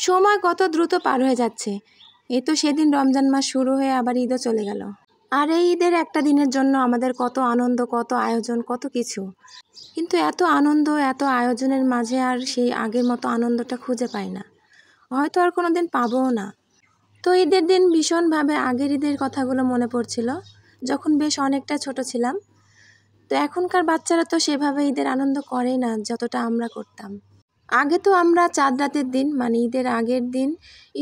সময় কত দ্রুত পার হয়ে যাচ্ছে। এই তো সেদিন রমজান মাস শুরু হয়ে আবার ঈদও চলে গেল। আর এই ঈদের একটা দিনের জন্য আমাদের কত আনন্দ, কত আয়োজন, কত কিছু। কিন্তু এত আনন্দ, এত আয়োজনের মাঝে আর সেই আগের মতো আনন্দটা খুঁজে পাই না, হয়তো আর কোনো দিন পাবোও না। তো ঈদের দিন ভীষণভাবে আগের ঈদের কথাগুলো মনে পড়ছিল, যখন বেশ অনেকটা ছোট ছিলাম। তো এখনকার বাচ্চারা তো সেভাবে ঈদের আনন্দ করেই না যতটা আমরা করতাম। আগে তো আমরা চাঁদ রাতের দিন মানে ঈদের আগের দিন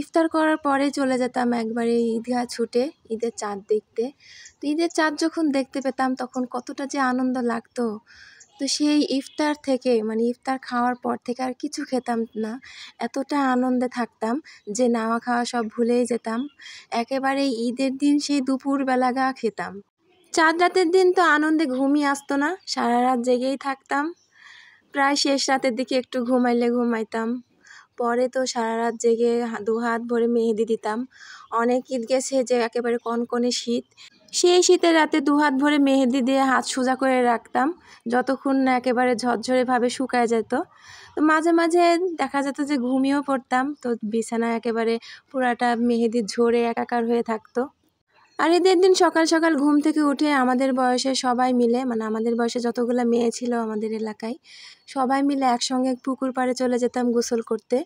ইফতার করার পরে চলে যেতাম একবারে ঈদগাহ ছুটে ঈদের চাঁদ দেখতে। তো ঈদের চাঁদ যখন দেখতে পেতাম তখন কতটা যে আনন্দ লাগতো। তো সেই ইফতার থেকে মানে ইফতার খাওয়ার পর থেকে আর কিছু খেতাম না, এতটা আনন্দে থাকতাম যে নাওয়া খাওয়া সব ভুলেই যেতাম। একেবারে ঈদের দিন সেই দুপুরবেলা খেতাম। চাঁদ রাতের দিন তো আনন্দে ঘুমই আসতো না, সারা রাত জেগেই থাকতাম। প্রায় শেষ রাতের দিকে একটু ঘুমাইলে ঘুমাইতাম, পরে তো সারা রাত জেগে দু হাত ভরে মেহেদি দিতাম। অনেক ঈদ গেছে যে একেবারে কনকনে শীত, সেই শীতের রাতে দু হাত ভরে মেহেদি দিয়ে হাত সোজা করে রাখতাম যতক্ষণ না একেবারে ঝরঝরেভাবে শুকায় যেত। তো মাঝে মাঝে দেখা যেত যে ঘুমিয়েও পড়তাম, তো বিছানায় একেবারে পুরাটা মেহেদি ঝরে একাকার হয়ে থাকতো। আর ঈদের দিন সকাল সকাল ঘুম থেকে উঠে আমাদের বয়সে সবাই মিলে মানে আমাদের বয়সে যতগুলো মেয়ে ছিল আমাদের এলাকায় সবাই মিলে একসঙ্গে পুকুর পাড়ে চলে যেতাম গোসল করতে।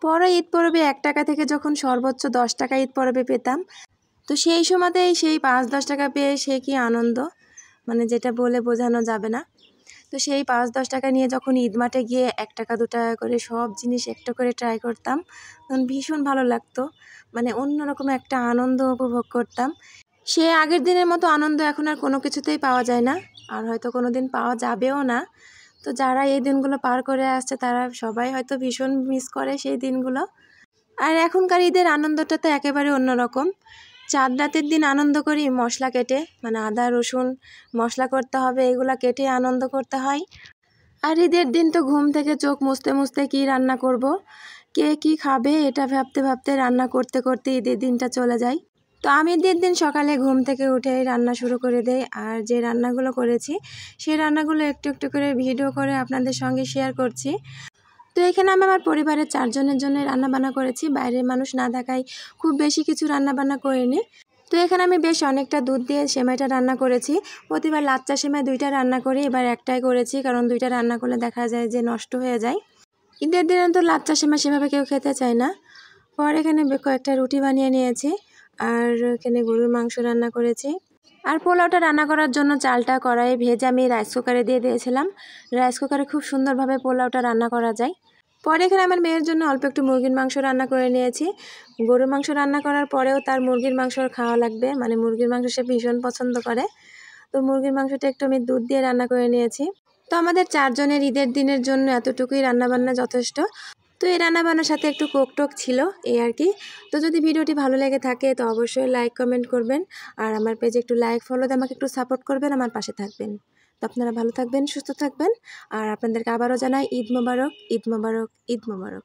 পরে ঈদ পরবে 1 টাকা থেকে যখন সর্বোচ্চ 10 টাকা ঈদ পরবে পেতাম, তো সেই সময়তেই সেই 5-10 টাকা পেয়ে সে কি আনন্দ, মানে যেটা বলে বোঝানো যাবে না। তো সেই 5-10 টাকা নিয়ে যখন ঈদ মাঠে গিয়ে 1 টাকা 2 টাকা করে সব জিনিস একটা করে ট্রাই করতাম, তখন ভীষণ ভালো লাগতো, মানে অন্যরকম একটা আনন্দ উপভোগ করতাম। সে আগের দিনের মতো আনন্দ এখন আর কোনো কিছুতেই পাওয়া যায় না, আর হয়তো কোনো দিন পাওয়া যাবেও না। তো যারা এই দিনগুলো পার করে আসছে তারা সবাই হয়তো ভীষণ মিস করে সেই দিনগুলো। আর এখনকার ঈদের আনন্দটা তো একেবারে অন্যরকম। চাঁদ রাতের দিন আনন্দ করি মশলা কেটে, মানে আদা রসুন মশলা করতে হবে, এগুলা কেটে আনন্দ করতে হয়। আর ঈদের দিন তো ঘুম থেকে চোখ মুছতে মুছতে কী রান্না করব, কে কী খাবে এটা ভাবতে ভাবতে রান্না করতে করতে ঈদের দিনটা চলে যায়। তো আমি ঈদের দিন সকালে ঘুম থেকে উঠে রান্না শুরু করে দেই, আর যে রান্নাগুলো করেছি সেই রান্নাগুলো একটু একটু করে ভিডিও করে আপনাদের সঙ্গে শেয়ার করছি। তো এখানে আমি আমার পরিবারের 4 জনের জন্য রান্নাবান্না করেছি, বাইরের মানুষ না থাকায় খুব বেশি কিছু রান্নাবান্না করিনি। তো এখানে আমি বেশ অনেকটা দুধ দিয়ে সেমাইটা রান্না করেছি। প্রতিবার লাচ্চা সেমাই 2টা রান্না করি, এবার একটাই করেছি কারণ 2টা রান্না করলে দেখা যায় যে নষ্ট হয়ে যায়। ঈদের দিনে তো লাচ্চা সেমাই সেভাবে কেউ খেতে চায় না। পরে এখানে কয়েকটা রুটি বানিয়ে নিয়েছি, আর এখানে গরুর মাংস রান্না করেছি। আর পোলাওটা রান্না করার জন্য চালটা কড়াইয়ে ভেজে আমি রাইস কুকারে দিয়ে দিয়েছিলাম। রাইস কুকারে খুব সুন্দরভাবে পোলাওটা রান্না করা যায়। পরে এখানে আমার মেয়ের জন্য অল্প একটু মুরগির মাংস রান্না করে নিয়েছি। গরুর মাংস রান্না করার পরেও তার মুরগির মাংস খাওয়া লাগবে, মানে মুরগির মাংস সে ভীষণ পছন্দ করে। তো মুরগির মাংসটা একটু আমি দুধ দিয়ে রান্না করে নিয়েছি। তো আমাদের 4 জনের ঈদের দিনের জন্য এতটুকুই রান্নাবান্না যথেষ্ট। তো এই রান্নাবান্নার সাথে একটু কোক টোক ছিল, এই আর কি। তো যদি ভিডিওটি ভালো লেগে থাকে তো অবশ্যই লাইক কমেন্ট করবেন, আর আমার পেজে একটু লাইক ফলো দিয়ে আমাকে একটু সাপোর্ট করবেন, আমার পাশে থাকবেন। তো আপনারা ভালো থাকবেন, সুস্থ থাকবেন, আর আপনাদেরকে আবারও জানাই ঈদ মোবারক, ঈদ মোবারক, ঈদ মোবারক।